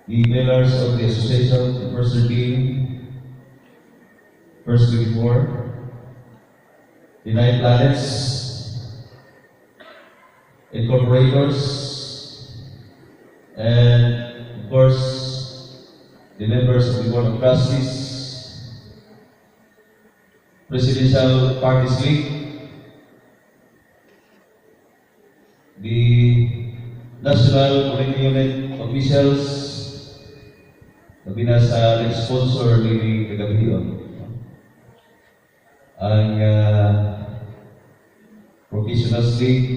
the pillars of the association, the first 13, first 24, the 9 planets, incorporators, and of course, the members of the Board of Trustees, Presidential Parties League, the National Marine Unit officials, sabi na sa sponsor ni kagabihan, ang Professionals League,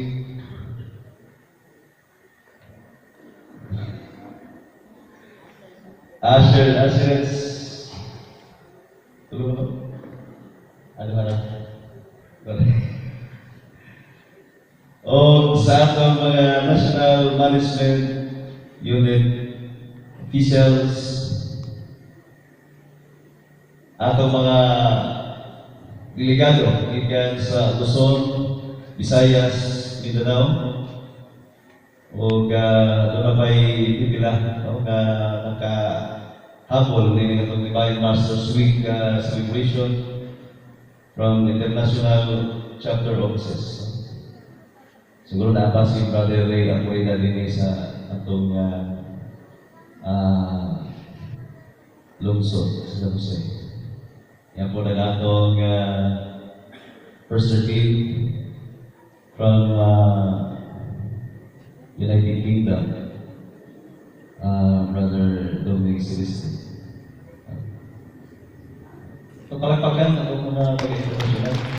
Assurance, tulungan mo? Ano ba na? O sa atong mga National Management Unit officials, atong mga delegado ikan sa Luzon, Visayas, Mindanao, o doon may pipila nga nakahabol din itong Divine Masters Week celebration from the International Chapter Offices. Siguro na si Brother Ray ang pwede din sa atong lungsod sa Jose. Yan po na atong first 13 from United Kingdom, Brother Dominic Celeste. So, palagpagan ang mga pag-international.